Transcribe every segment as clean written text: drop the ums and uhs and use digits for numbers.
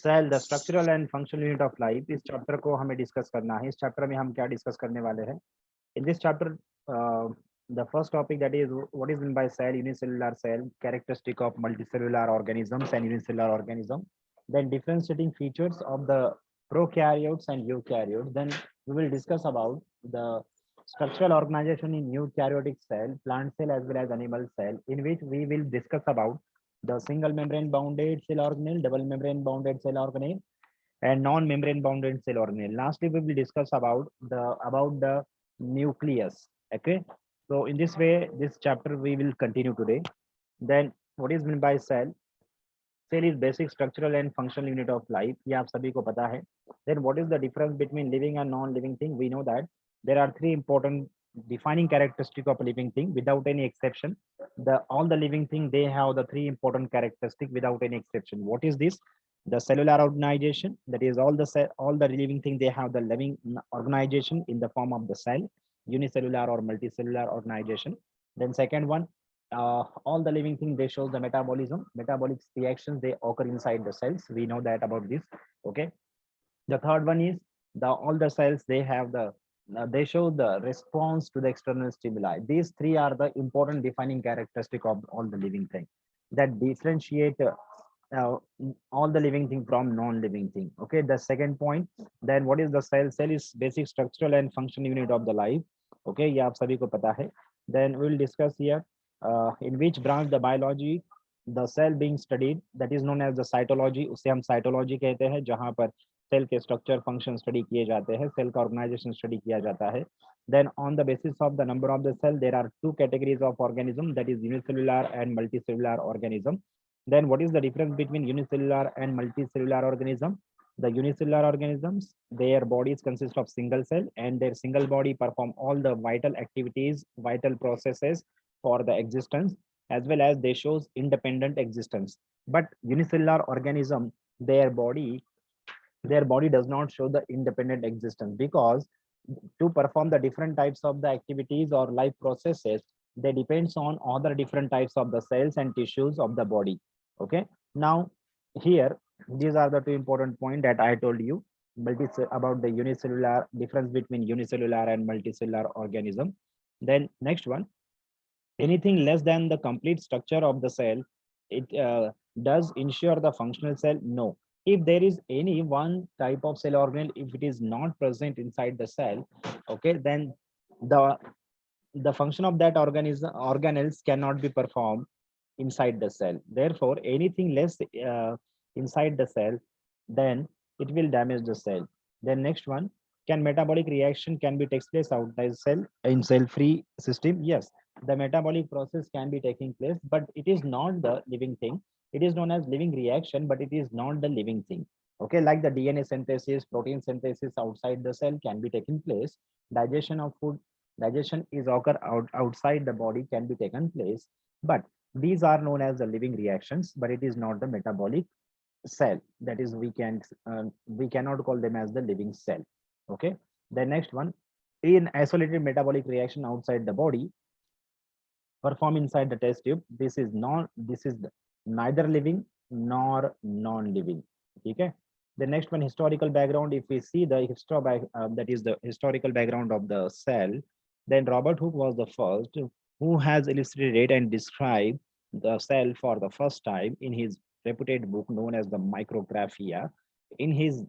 Cell the structural and functional unit of life, इस chapter को हमें डिस्कस करना है। इस चैप्टर में हम क्या डिस्कस करने वाले हैं? In this chapter the first topic, that is what is meant by cell, unicellular cell, characteristic of multicellular organisms and unicellular organism, then differentiating features of the prokaryotes and eukaryotes. Then we will discuss about the structural organization in eukaryotic cell, plant cell as well as animal cell, in which we will discuss about the single membrane bounded cell organelle, double membrane bounded cell organelle, and non-membrane bounded cell organelle. Lastly, we will discuss about the nucleus. Okay. So in this way, this chapter we will continue today. Then what is meant by cell? Cell is basic structural and functional unit of life. ये आप सभी को पता है. Then what is the difference between living and non-living thing? We know that there are three important defining characteristic of a living thing without any exception. All the living thing, they have the three important characteristic without any exception. What is this? The cellular organization, that is all the living thing, they have the living organization in the form of the cell, unicellular or multicellular organization. Then second one, all the living thing, they show the metabolism, metabolic reactions, they occur inside the cells. We know that about this. Okay. The third one is all the cells, they have they show the response to the external stimuli. These three are the important defining characteristic of all the living thing that differentiate uh, all the living thing from non-living thing. Okay. The second point, then what is the cell? Cell is basic structural and functional unit of the life. Okay, ये आप सभी को पता है. Then we will discuss here in which branch the biology the cell being studied, that is known as the cytology. उसे हम cytology कहते हैं, जहाँ पर सेल के स्ट्रक्चर फंक्शन स्टडी किए जाते हैं, सेल का ऑर्गेनाइजेशन स्टडी किया जाता है. Then on the basis of the number of the cell, there are two categories of organism, that is unicellular and multicellular organism. Then what is the difference between unicellular and multicellular organism? The unicellular organisms, their bodies consist of single cell, and their single body perform all the vital activities, vital processes for the existence, as well as they shows independent existence. But unicellular organism, their body does not show the independent existence, because to perform the different types of the activities or life processes, they depends on other different types of the cells and tissues of the body. Okay. Now here, these are the two important point that I told you about the unicellular, difference between unicellular and multicellular organism. Then next one, anything less than the complete structure of the cell, it does ensure the functional cell? No. If there is any one type of cell organelle, if it is not present inside the cell, okay, then the function of that organelles cannot be performed inside the cell. Therefore, anything less inside the cell, then it will damage the cell. Then next one, can metabolic reaction can be takes place outside cell in cell-free system? Yes, the metabolic process can be taking place, but it is not the living thing. It is known as living reaction, but it is not the living thing. Okay, like the DNA synthesis, protein synthesis outside the cell can be taking place. Digestion of food, digestion is occur outside the body, can be taken place, but these are known as the living reactions, but it is not the metabolic cell. That is, we cannot call them as the living cell. Okay. The next one, in isolated metabolic reaction outside the body perform inside the test tube, this is neither living nor non-living. Okay. The next one, historical background. If we see the that is the historical background of the cell, then Robert Hooke was the first who has illustrated and described the cell for the first time in his reputed book known as the Micrographia. In his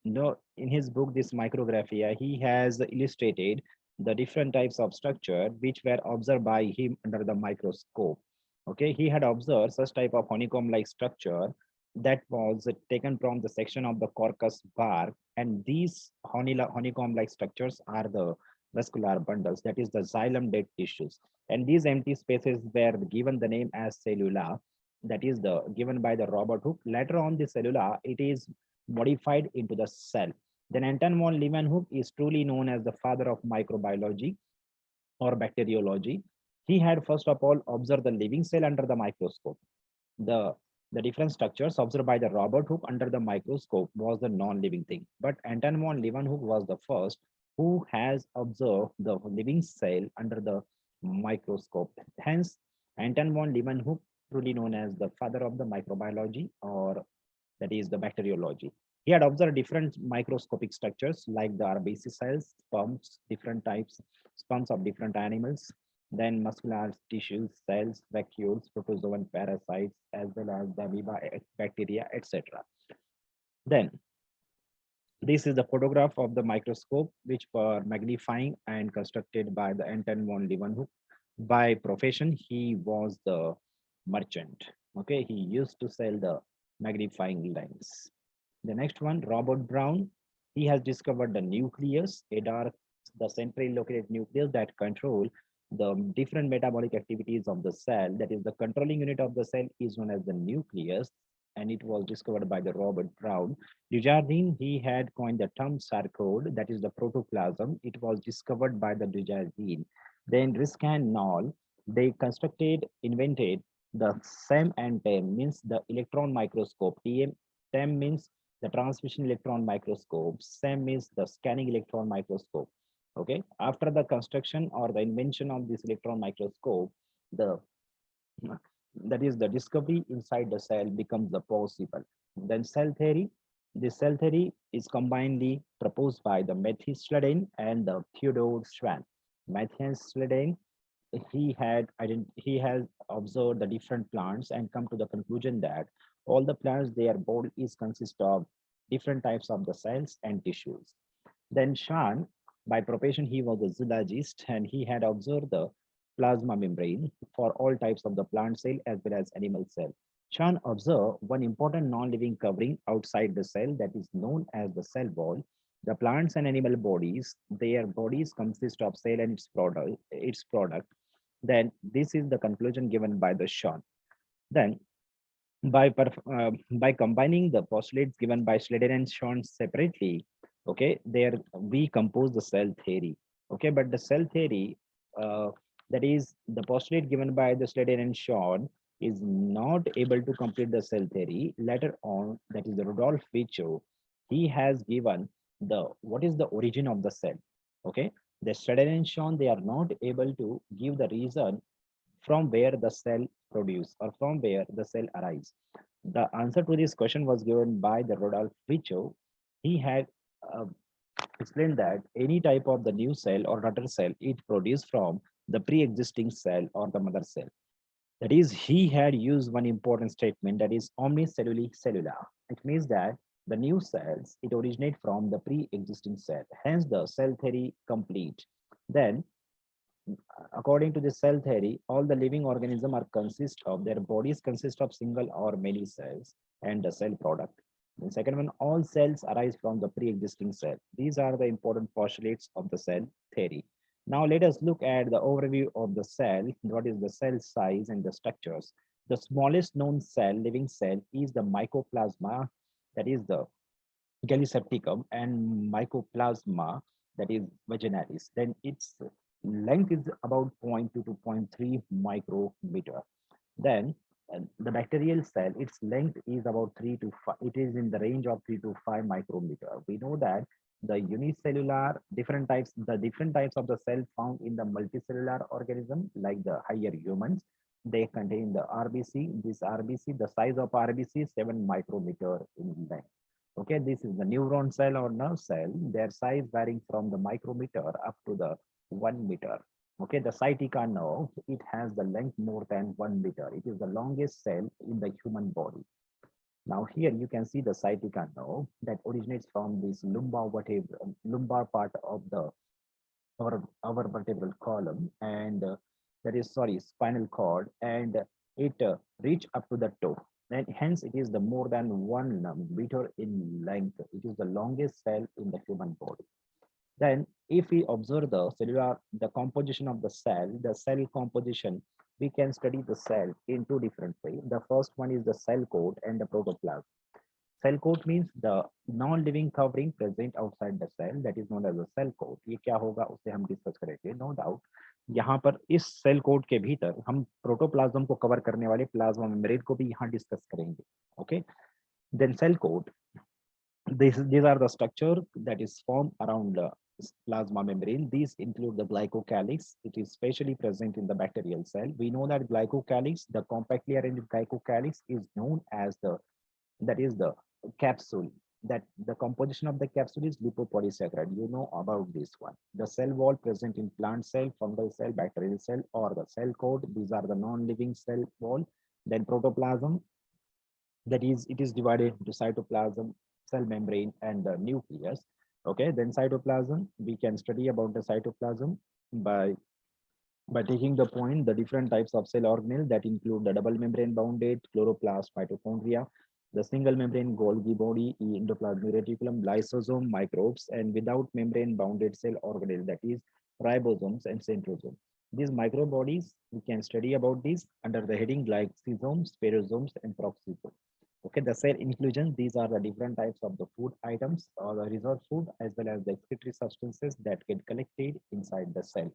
no, in his book, this Micrographia, he has illustrated the different types of structure which were observed by him under the microscope. Okay, he had observed such type of honeycomb-like structure that was taken from the section of the corpus bark, and these honeycomb-like structures are the vascular bundles, that is the xylem dead tissues, and these empty spaces were given the name as cellula, that is the given by the Robert Hooke. Later on, the cellula, it is modified into the cell. Then Anton von Leeuwenhoek is truly known as the father of microbiology or bacteriology. He had first of all observed the living cell under the microscope. The different structures observed by the Robert Hooke under the microscope was the non-living thing. But Anton von Leeuwenhoek was the first who has observed the living cell under the microscope. Hence, Anton von Leeuwenhoek, truly known as the father of the microbiology or that is the bacteriology. He had observed different microscopic structures like the RBC cells, sperms, different types, sperms of different animals, then muscular tissues, cells, vacuoles, protozoan parasites, as well as the amoeba, bacteria, etc. Then this is the photograph of the microscope, which were magnifying and constructed by the Anton von Leeuwenhoek. By profession, he was the merchant. Okay, he used to sell the magnifying lens. The next one, Robert Brown, he has discovered the nucleus, the centrally located nucleus that control the different metabolic activities of the cell. That is, the controlling unit of the cell is known as the nucleus, and it was discovered by the Robert Brown. Dujardin, he had coined the term sarcode, that is the protoplasm. It was discovered by the Dujardin. Then Riscan Knoll, they invented the SEM and TEM, means the electron microscope. TEM means the transmission electron microscope. SEM means the scanning electron microscope. Okay, after the construction or the invention of this electron microscope, the that is the discovery inside the cell becomes the possible. Then cell theory. The cell theory is combinedly proposed by the Matthew Schleiden and the Theodore Schwann. Matthew Schleiden, he has observed the different plants and come to the conclusion that all the plants, their body is consist of different types of the cells and tissues. Then Schwann, by profession, he was a zoologist and he had observed the plasma membrane for all types of the plant cell as well as animal cell. Schwann observed one important non-living covering outside the cell that is known as the cell wall. The plants and animal bodies, their bodies consist of cell and its product. Then this is the conclusion given by the Schwann. Then by combining the postulates given by Schleiden and Schwann separately, okay, there we compose the cell theory. Okay, but the cell theory, that is the postulate given by the Schleiden and Schwann, is not able to complete the cell theory. Later on, that is the Rudolf Virchow, he has given the what is the origin of the cell. Okay, the Schleiden and Schwann, they are not able to give the reason from where the cell produce or from where the cell arise. The answer to this question was given by the Rudolf Virchow. He had uh, explained that any type of the new cell or daughter cell it produced from the pre-existing cell or the mother cell. That is, he had used one important statement, that is omnicellular cellular. It means that the new cells it originate from the pre-existing cell. Hence, the cell theory complete. Then according to the cell theory, all the living organisms are consist of their bodies consist of single or many cells and the cell product. The second one, all cells arise from the pre-existing cell. These are the important postulates of the cell theory. Now let us look at the overview of the cell. What is the cell size and the structures? The smallest known cell, living cell, is the mycoplasma, that is the Gallisepticum, and mycoplasma, that is vaginalis. Then its length is about zero point 0.2 to zero point 0.3 micrometer. Then the bacterial cell, its length is about 3 to 5. It is in the range of 3 to 5 micrometer. We know that the unicellular different types of the cell found in the multicellular organism, like the higher humans, they contain the RBC. This RBC, the size of RBC is 7 micrometer in length. Okay, this is the neuron cell or nerve cell. Their size varying from the micrometer up to the 1 meter. Okay, the sciatica nerve, it has the length more than 1 meter. It is the longest cell in the human body. Now here you can see the sciatica nerve that originates from this lumbar part of the our vertebral column, and that is sorry spinal cord, and it reach up to the toe, and hence it is the more than 1 meter in length. It is the longest cell in the human body. Then if we observe the composition of the cell composition, we can study the cell in two different ways. The first one is the cell coat and the protoplasm. Cell coat means the non-living covering present outside the cell, that is known as a cell coat. ये क्या होगा उसे हम discuss करेंगे, no doubt. यहाँ पर इस cell coat के भीतर हम प्रोटोप्लाज्म को कवर करने वाले प्लाज्मा मेम्ब्रेन को भी यहाँ डिस्कस करेंगे. Okay, then cell coat, these are the structure that is formed around the plasma membrane. These include the glycocalyx. It is specially present in the bacterial cell. We know that glycocalyx, the compactly arranged glycocalyx, is known as the capsule. That the composition of the capsule is lipopolysaccharide. You know about this one. The cell wall present in plant cell, fungal cell, bacterial cell, or the cell coat. These are the non-living cell wall. Then protoplasm, that is, it is divided into cytoplasm, cell membrane, and the nucleus. Okay, then cytoplasm, we can study about the cytoplasm by taking the point the different types of cell organelle that include the double membrane bounded chloroplast, mitochondria, the single membrane Golgi body, endoplasmic reticulum, lysosome, microbes, and without membrane bounded cell organelle, that is ribosomes and centrosome. These microbodies, we can study about these under the heading like lysosomes, spherosomes, and peroxisomes. Okay, the cell inclusion, these are the different types of the food items or the reserve food as well as the excretory substances that get collected inside the cell.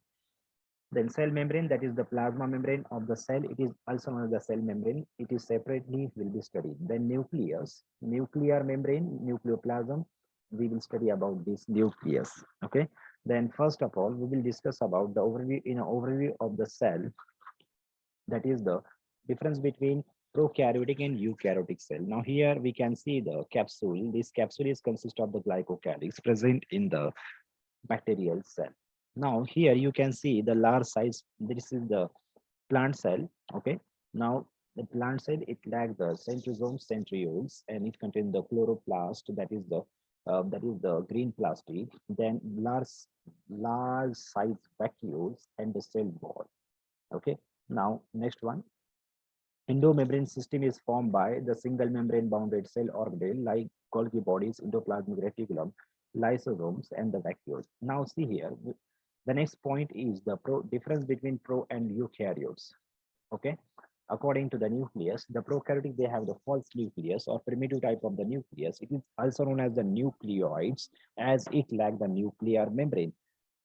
Then cell membrane, that is the plasma membrane of the cell. It is also known as the cell membrane. It is separately will be studied. Then nucleus, nuclear membrane, nucleoplasm. We will study about this nucleus. Okay. Then first of all, we will discuss about the overview in an overview of the cell. That is the difference between prokaryotic and eukaryotic cell. Now here we can see the capsule. This capsule is consist of the glycocalyx present in the bacterial cell. Now here you can see the large size. This is the plant cell. Okay. Now the plant cell, it lacks the centrosomes, centrioles, and it contains the chloroplast. That is the green plastic. Then large size vacuoles and the cell wall. Okay. Now next one. Endomembrane system is formed by the single membrane bounded cell organelle like Golgi bodies, endoplasmic reticulum, lysosomes, and the vacuoles. Now see here, the next point is the difference between pro and eukaryotes. Okay, according to the nucleus, the prokaryotic, they have the false nucleus or primitive type of the nucleus. It is also known as the nucleoids as it lacks the nuclear membrane.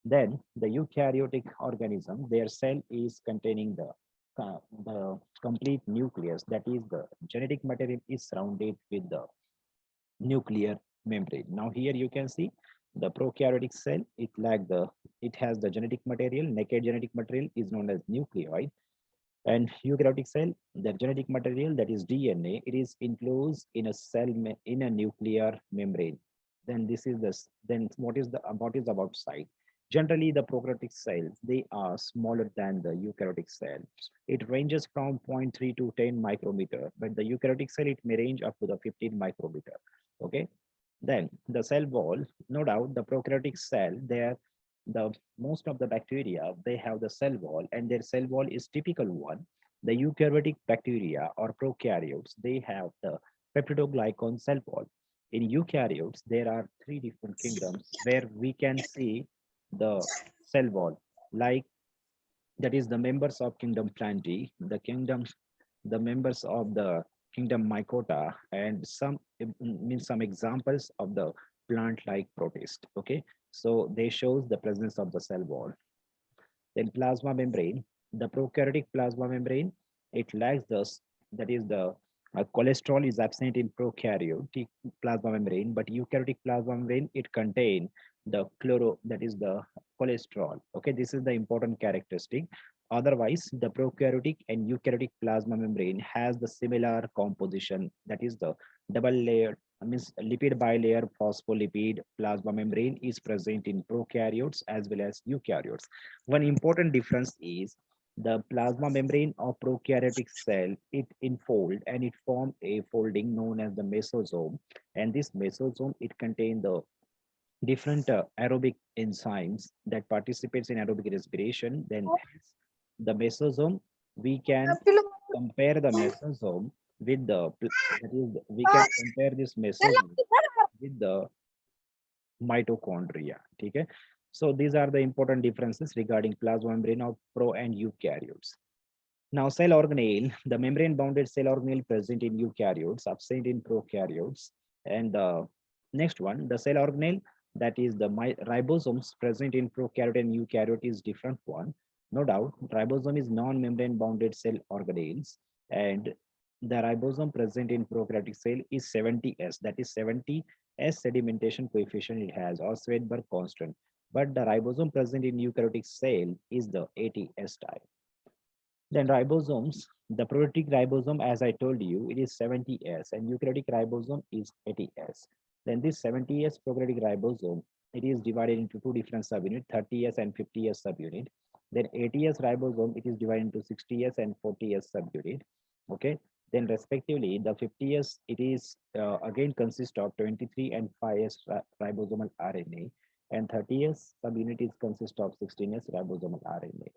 Then the eukaryotic organism, their cell is containing the complete nucleus. That is, the genetic material is surrounded with the nuclear membrane. Now here you can see the prokaryotic cell. It has the genetic material. Naked genetic material is known as nucleoid. And eukaryotic cell, the genetic material, that is DNA, it is enclosed in a in a nuclear membrane. Then this is this. Then what is about size? Generally, the prokaryotic cells, they are smaller than the eukaryotic cell. It ranges from zero 0.3 to 10 micrometer, but the eukaryotic cell, it may range up to the 15 micrometer. Okay. Then the cell wall, no doubt, the prokaryotic cell, the most of the bacteria, they have the cell wall, and their cell wall is typical one. The eukaryotic bacteria or prokaryotes, they have the peptidoglycan cell wall. In eukaryotes, there are three different kingdoms where we can see the cell wall, like that is the members of kingdom plantae, the members of the kingdom mycota, and some means some examples of the plant like protist. Okay, so they shows the presence of the cell wall. Then plasma membrane, the prokaryotic plasma membrane, it lacks that is the cholesterol is absent in prokaryotic plasma membrane, but eukaryotic plasma membrane, it contain the that is the cholesterol. Okay, this is the important characteristic. Otherwise, the prokaryotic and eukaryotic plasma membrane has the similar composition. That is the double layer, means lipid bilayer phospholipid plasma membrane is present in prokaryotes as well as eukaryotes. One important difference is the plasma membrane of prokaryotic cell, it enfold and it form a folding known as the mesosome. And this mesosome, it contains the different aerobic enzymes that participates in aerobic respiration. Then the mesosome, we can compare the mesosome with we can compare this mesosome with the mitochondria. Okay, so these are the important differences regarding plasma membrane of pro and eukaryotes. Now cell organelle, the membrane bounded cell organelle present in eukaryotes, absent in prokaryotes. And the next one, the cell organelle, that is the ribosomes present in prokaryote and eukaryote is different one. No doubt, ribosome is non-membrane bounded cell organelles, and the ribosome present in prokaryotic cell is 70S, that is 70S sedimentation coefficient it has, or Swedberg constant. But the ribosome present in eukaryotic cell is the 80S type. Then ribosomes, the prokaryotic ribosome, as I told you, it is 70S and eukaryotic ribosome is 80S. Then this 70S prokaryotic ribosome, it is divided into two different subunits, 30S and 50S subunit. Then 80S ribosome, it is divided into 60S and 40S subunit. Okay. Then respectively, the 50S, it is again consists of 23 and 5S ribosomal RNA, and 30S subunit is consist of 16S ribosomal RNA.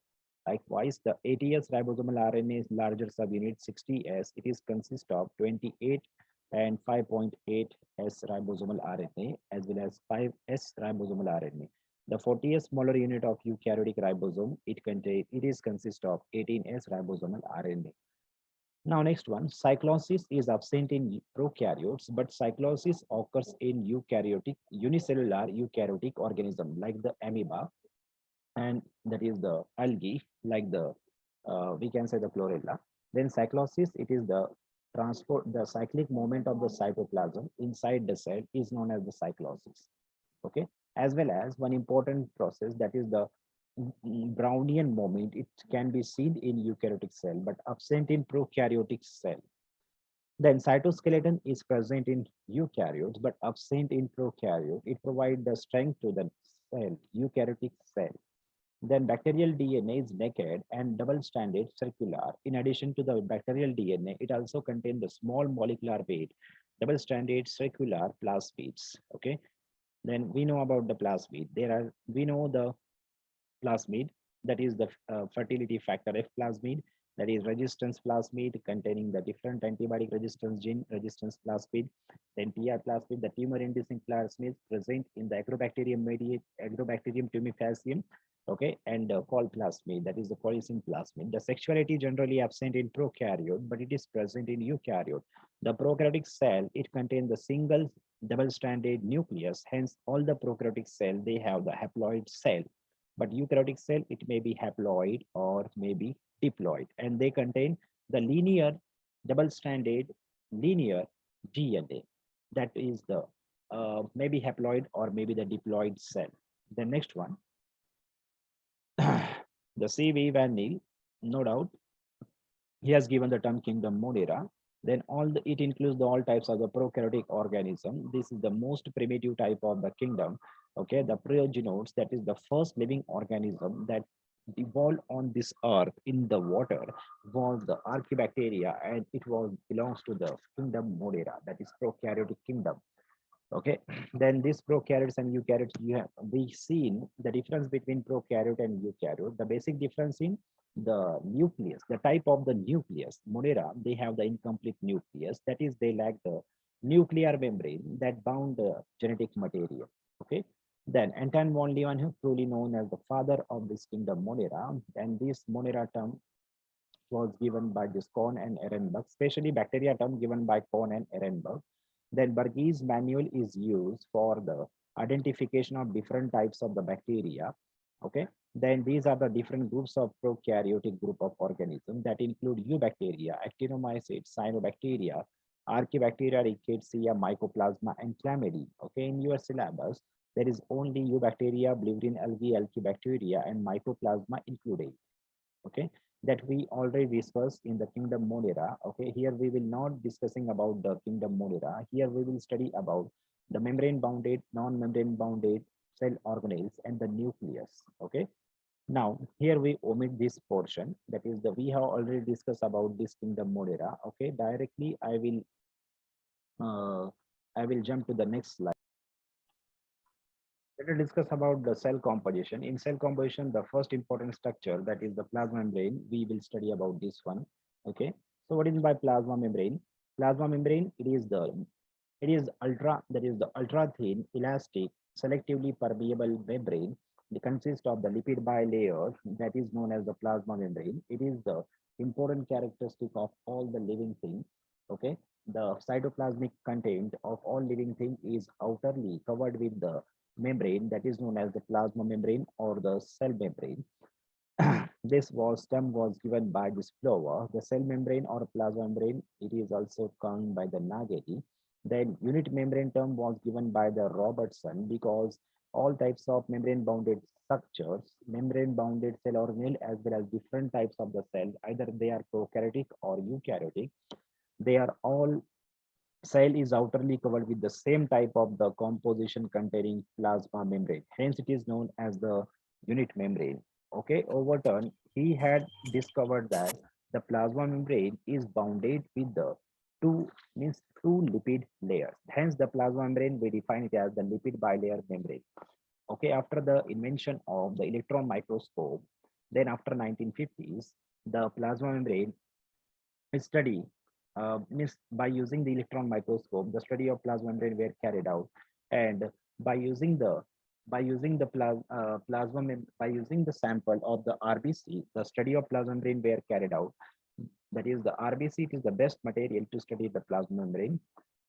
Likewise, the 80S ribosomal RNA is larger subunit 60S. It is consist of 28 and 5.8S ribosomal RNA as well as 5S ribosomal RNA. The 40S smaller unit of eukaryotic ribosome, it is consist of 18S ribosomal RNA. Now next one, cyclosis is absent in prokaryotes, but cyclosis occurs in unicellular eukaryotic organism like the amoeba, and that is the algae, like the we can say the chlorella. Then cyclosis, it is the the cyclic movement of the cytoplasm inside the cell is known as the cyclosis. Okay, as well as one important process, that is the Brownian movement. It can be seen in eukaryotic cell but absent in prokaryotic cell. Then cytoskeleton is present in eukaryotes but absent in prokaryote. It provides the strength to the cell, eukaryotic cell. Then bacterial DNA is naked and double-stranded circular. In addition to the bacterial DNA, it also contains the small molecular weight, double-stranded circular plasmids. Okay. Then we know about the plasmid. We know the plasmid, that is the fertility factor F plasmid, that is resistance plasmid containing the different antibiotic resistance gene, resistance plasmid. Then TR plasmid, the tumor inducing plasmid present in the Agrobacterium tumefacium. Okay, and col plasmid, that is the colicin plasmid. The sexuality generally absent in prokaryote, but it is present in eukaryote. The prokaryotic cell, it contains the single double-stranded nucleus. Hence, all the prokaryotic cell, they have the haploid cell, but eukaryotic cell, it may be haploid or maybe diploid, and they contain the linear double-stranded linear DNA. That is the maybe haploid or maybe the diploid cell. The next one, the C.V. Van Neel, no doubt, he has given the term kingdom Monera. Then it includes all types of the prokaryotic organism. This is the most primitive type of the kingdom. Okay, the prokaryotes, that is the first living organism that evolved on this earth in the water, was the archaebacteria, and it was belongs to the kingdom Monera, that is prokaryotic kingdom. Okay, then this prokaryotes and eukaryotes, we seen the difference between prokaryote and eukaryote. The basic difference in the nucleus, the type of the nucleus. Monera, they have the incomplete nucleus, that is they lack the nuclear membrane that bound the genetic material. Okay, then Anton von Leeuwenhoek, truly known as the father of this kingdom Monera, and this Monera term was given by this Kohn and Ehrenberg, especially bacteria term given by Kohn and Ehrenberg. Then Bergey's manual is used for the identification of different types of the bacteria. Okay. Then these are the different groups of prokaryotic group of organisms that include eubacteria, actinomycetes, cyanobacteria, archaebacteria, rickettsia, mycoplasma, and chlamydia. Okay. In your syllabus, there is only eubacteria, blue-green algae, alkylbacteria, and mycoplasma included. Okay, that we already discussed in the kingdom Monera. Okay, here we will not discussing about the kingdom Monera. Here we will study about the membrane bounded, non-membrane bounded cell organelles and the nucleus. Okay, now here we omit this portion, that is the we have already discussed about this kingdom Monera. Okay, directly I will jump to the next slide. Let us discuss about the cell composition. In cell composition, the first important structure, that is the plasma membrane, we will study about this one. Okay. So what is by plasma membrane? Plasma membrane, it is ultra thin, elastic, selectively permeable membrane. It consists of the lipid bilayer that is known as the plasma membrane. It is the important characteristic of all the living things. Okay. The cytoplasmic content of all living things is outerly covered with the membrane that is known as the plasma membrane or the cell membrane. This term was given by this Flower. The cell membrane or plasma membrane, it is also coined by the Nageli. Then unit membrane term was given by the Robertson, because all types of membrane bounded structures, membrane bounded cell organelle, as well as different types of the cell, either they are prokaryotic or eukaryotic, they are all cell is outerly covered with the same type of the composition containing plasma membrane. Hence, it is known as the unit membrane. Okay, Overton, he had discovered that the plasma membrane is bounded with the two means two lipid layers. Hence, the plasma membrane we define it as the lipid bilayer membrane. Okay, after the invention of the electron microscope, then after 1950s, the plasma membrane study means by using the electron microscope, the study of plasma membrane were carried out, and by using the by using the sample of the RBC, the study of plasma membrane were carried out. That is, the RBC, it is the best material to study the plasma membrane.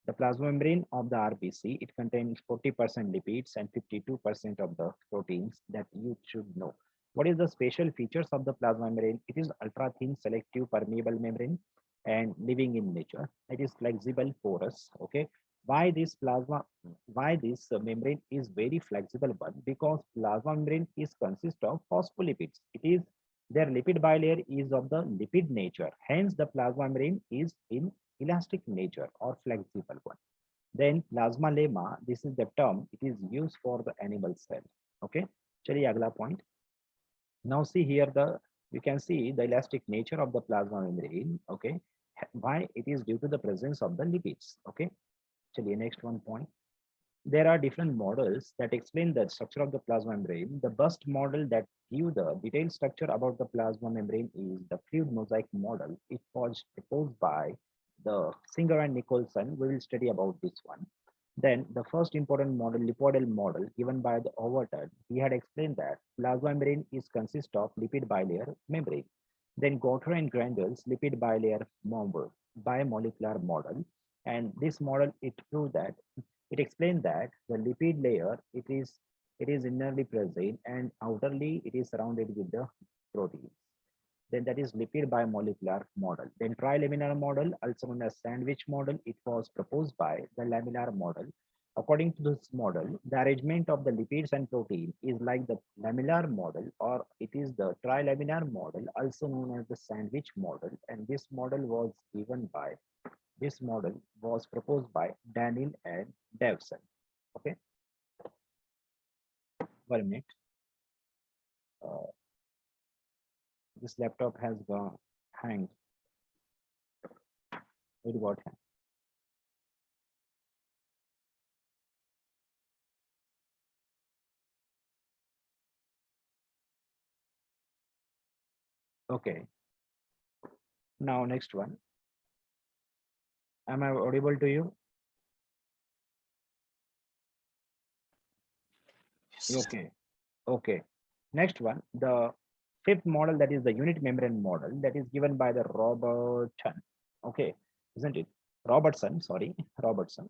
The plasma membrane of the RBC, it contains 40% lipids and 52% of the proteins that you should know. What is the special features of the plasma membrane? It is ultra thin, selective, permeable membrane and living in nature. It is flexible, porous. Okay. Why this membrane is very flexible one? Because plasma membrane is consist of phospholipids. It is their lipid bilayer is of the lipid nature. Hence, the plasma membrane is in elastic nature or flexible one. Then plasma lemma, this is the term, it is used for the animal cell. Okay. Chaliye agla point. Now see here you can see the elastic nature of the plasma membrane. Okay. Why? It is due to the presence of the lipids. Okay. Chaliye, next one point. There are different models that explain the structure of the plasma membrane. The best model that give the detailed structure about the plasma membrane is the fluid mosaic model. It was proposed by the Singer and Nicholson. We will study about this one. Then the first important model, lipoidal model, given by the Overton, he had explained that plasma membrane is consist of lipid bilayer membrane. Then Gotter and Grandel's lipid bilayer bimolecular model, and this model it proved that it explained that the lipid layer it is innerly present and outerly it is surrounded with the protein. Then that is lipid bimolecular model. Then trilaminar model, also known as sandwich model, it was proposed by the laminar model. According to this model, the arrangement of the lipids and protein is like the laminar model, or it is the trilaminar model, also known as the sandwich model. And this model was proposed by Daniel and Davison. Okay, 1 minute. Uh, this laptop has gone hanged. It got hanged. Okay. Now next one. Am I audible to you? Okay. Okay. Next one. The fifth model, that is the unit membrane model, that is given by the Robertson. Okay, isn't it? Robertson, sorry, Robertson.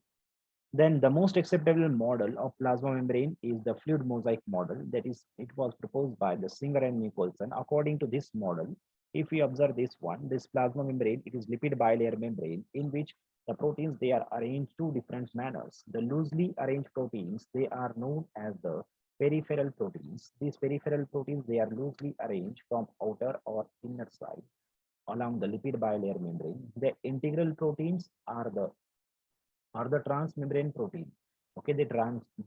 Then the most acceptable model of plasma membrane is the fluid mosaic model. That is, it was proposed by the Singer and Nicholson. According to this model, if we observe this one, this plasma membrane, it is lipid bilayer membrane in which the proteins they are arranged two different manners. The loosely arranged proteins they are known as the peripheral proteins. These peripheral proteins they are loosely arranged from outer or inner side along the lipid bilayer membrane. The integral proteins are the transmembrane protein. Okay, they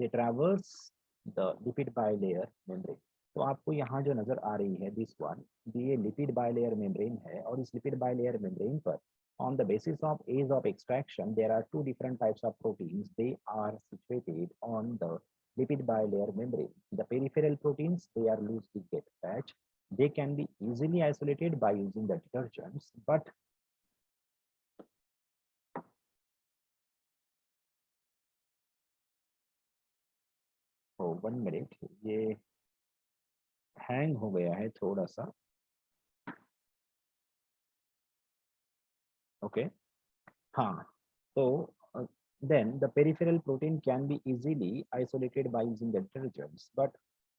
traverse the lipid bilayer membrane. तो आपको यहाँ जो नजर आ रही है this one, ये lipid bilayer membrane है और इस लिपिड बाइलेयर मेम्ब्रेन पर on the basis of age of extraction there are two different types of proteins. They are situated on the lipid bilayer membrane. The peripheral proteins they are loosely attached. They can be easily isolated by using the detergents, but oh, 1 minute, ये hang हो गया है थोड़ा सा. Okay. हाँ. So then the peripheral protein can be easily isolated by using the detergents, but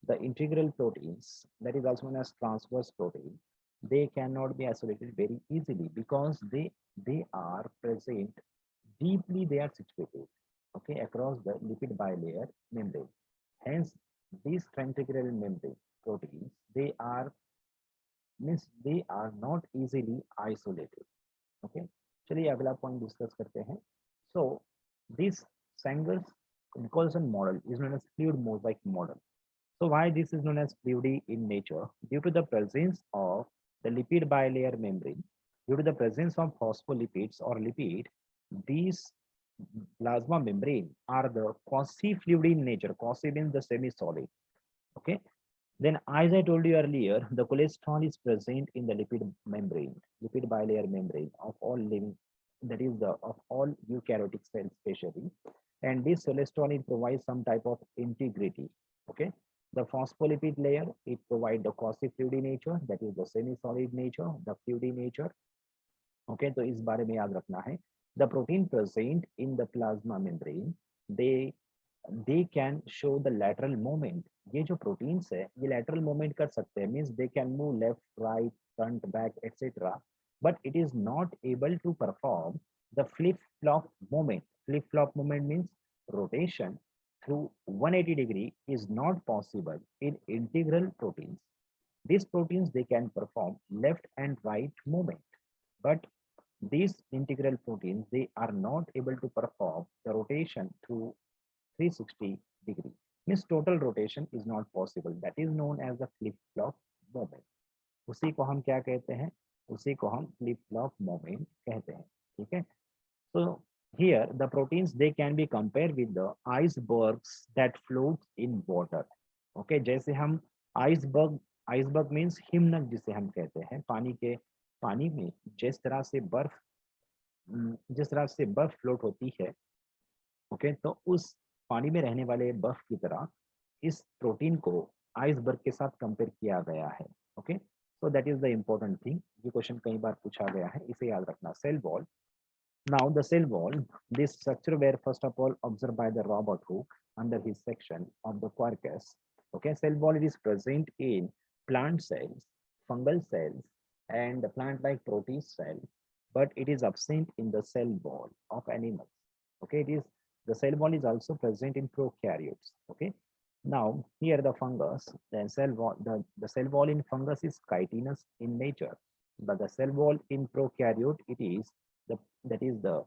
the integral proteins, that is also known as transverse protein, they cannot be isolated very easily because they are present deeply. They are situated, okay, across the lipid bilayer membrane. Hence, these ventricular membrane proteins, they are not easily isolated. Okay, चलिए अगला point discuss करते हैं. So this Sanger's Nicholson model is known as fluid mosaic model. So why this is known as fluid in nature? Due to the presence of the lipid bilayer membrane, due to the presence of phospholipids or lipid, these plasma membrane are the quasi-fluid in nature. Quasi means the semi-solid. Okay. Then, as I told you earlier, the cholesterol is present in the lipid bilayer membrane of all living, that is the of all eukaryotic cells, especially. And this cholesterol provides some type of integrity. Okay, the phospholipid layer it provides the quasi-fluid nature, that is the semi-solid nature, the fluid nature. Okay, तो इस बारे में याद रखना है. The protein present in the plasma membrane, they can show the lateral movement. ये जो proteins है ये lateral movement कर सकते हैं, means they can move left, right, front, back, etc. But it is not able to perform the flip-flop movement. Flip-flop movement means rotation through 180 degree is not possible in integral proteins. These proteins they can perform left and right movement, but these integral proteins they are not able to perform the rotation through 360 degree. Means total rotation is not possible. That is known as the flip-flop moment. उसी को हम क्या कहते हैं? उसी को हम flip-flop moment कहते हैं. ठीक है? So here the proteins they can be compared with the icebergs that float in water. Okay, जैसे हम iceberg means हिमनद जिसे हम कहते हैं, पानी में जिस तरह से बर्फ फ्लोट होती है. ओके, तो उस पानी में रहने वाले बर्फ की तरह इस प्रोटीन को आइसबर्ग के साथ कंपेयर किया गया है. Okay, so that is the important thing. ये क्वेश्चन कई बार पूछा गया है, इसे याद रखना. Cell wall. Now the cell wall, this structure were first of all observed by the Robert Hooke under his section of the quarkus. Okay, cell wall it is present in plant cells, fungal cells, and the plant-like protist cells, but it is absent in the cell wall of animals. Okay, the cell wall is also present in prokaryotes. Okay, now here the fungus, the cell wall in fungus is chitinous in nature, but the cell wall in prokaryote it is that is the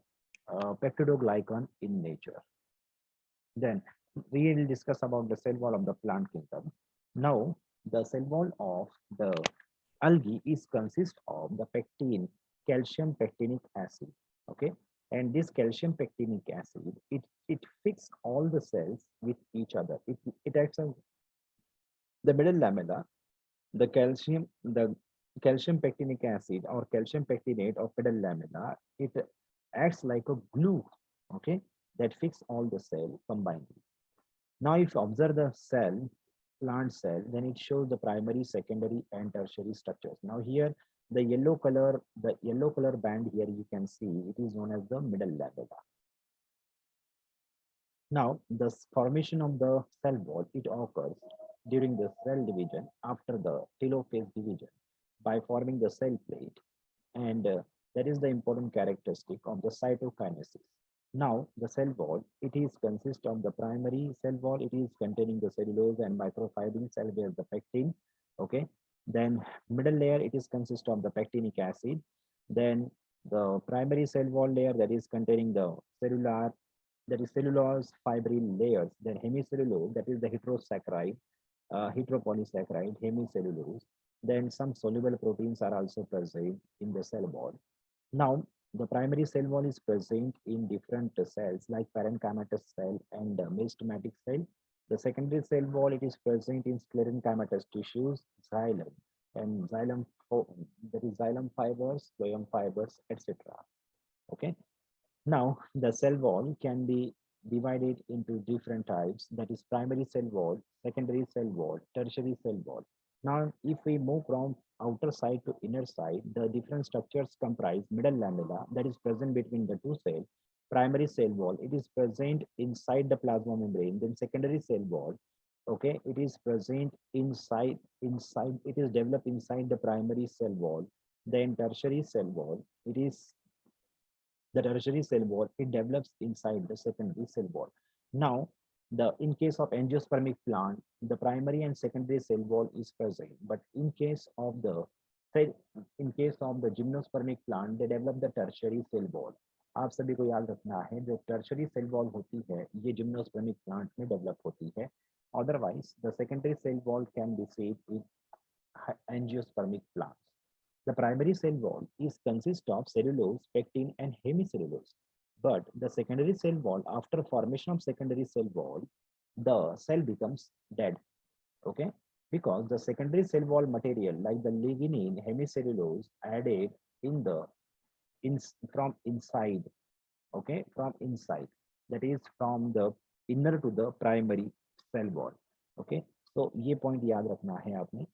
peptidoglycan in nature. Then we will discuss about the cell wall of the plant kingdom. Now the cell wall of the algae is consist of the pectin, calcium pectinic acid. Okay, and this calcium pectinic acid it fixes all the cells with each other. It acts as the middle lamella. The calcium pectinic acid or calcium pectinate of middle lamella, it acts like a glue. Okay, that fix all the cell combined. Now if you observe the plant cell, then it shows the primary, secondary, and tertiary structures. Now here the yellow color band here you can see it is known as the middle lamella. Now the formation of the cell wall it occurs during the cell division after the telophase division by forming the cell plate, and that is the important characteristic of the cytokinesis. Now the cell wall it is consist of the primary cell wall, it is containing the cellulose and microfibrin cell where the pectin. Okay, then middle layer it is consist of the pectinic acid, then the primary cell wall layer that is containing the cellulose fibril layers, then hemicellulose that is the heterosaccharide, heteropolysaccharide, hemicellulose. Then some soluble proteins are also present in the cell wall. Now, the primary cell wall is present in different cells like parenchymatous cell and meristematic cell. The secondary cell wall it is present in sclerenchymatous tissues, xylem, and that is xylem fibers, phloem fibers, etc. Okay. Now, the cell wall can be divided into different types, that is primary cell wall, secondary cell wall, tertiary cell wall. Now, if we move from outer side to inner side, the different structures comprise middle lamella that is present between the two cells, primary cell wall, it is present inside the plasma membrane, then secondary cell wall, okay, it is present inside, it is developed inside the primary cell wall, then tertiary cell wall, the tertiary cell wall, it develops inside the secondary cell wall. Now, In case of angiospermic plant, the primary and secondary cell wall is present, but cell, in case of the gymnospermic plant, they develop the tertiary cell wall. आप सभी को याद रखना है जो tertiary cell wall होती है ये जिम्नोस्पर्मिक प्लांट में डेवलप होती है. Otherwise, the secondary cell wall can be seen in angiospermic plants. The primary cell wall is consist of cellulose, pectin, and hemicellulose. But the secondary cell wall, after formation of secondary cell wall, the cell becomes dead. Okay, because the secondary cell wall material like the lignin, hemicellulose added in the in from inside. Okay, from inside, that is from the inner to the primary cell wall. Okay, so ये point याद रखना है आपने.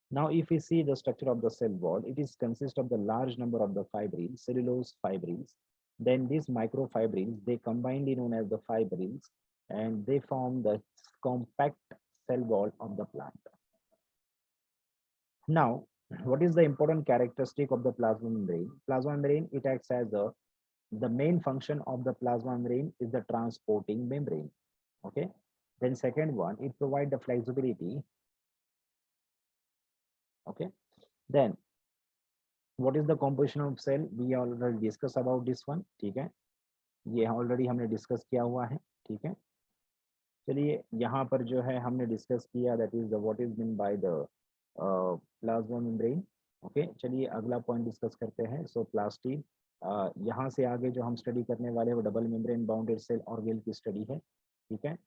Now, if we see the structure of the cell wall, it is consist of the large number of the fibrils, cellulose fibrils. Then these microfibrils, they combinedly known as the fibrils, and they form the compact cell wall of the plant. Now, what is the important characteristic of the plasma membrane? Plasma membrane, it acts as the main function of the plasma membrane is the transporting membrane. Okay. Then second one, it provides the flexibility. Okay. Then what is the composition of cell? We already discussed about this one. ठीक है, ये already हमने discuss किया हुआ है. ठीक है, चलिए यहाँ पर जो है हमने डिस्कस किया, that is the what is mean by the plasma membrane. Okay, चलिए अगला पॉइंट डिस्कस करते हैं. सो प्लास्टिक, यहाँ से आगे जो हम स्टडी करने वाले हैं वो double membrane bounded cell Orgel की स्टडी है. ठीक है,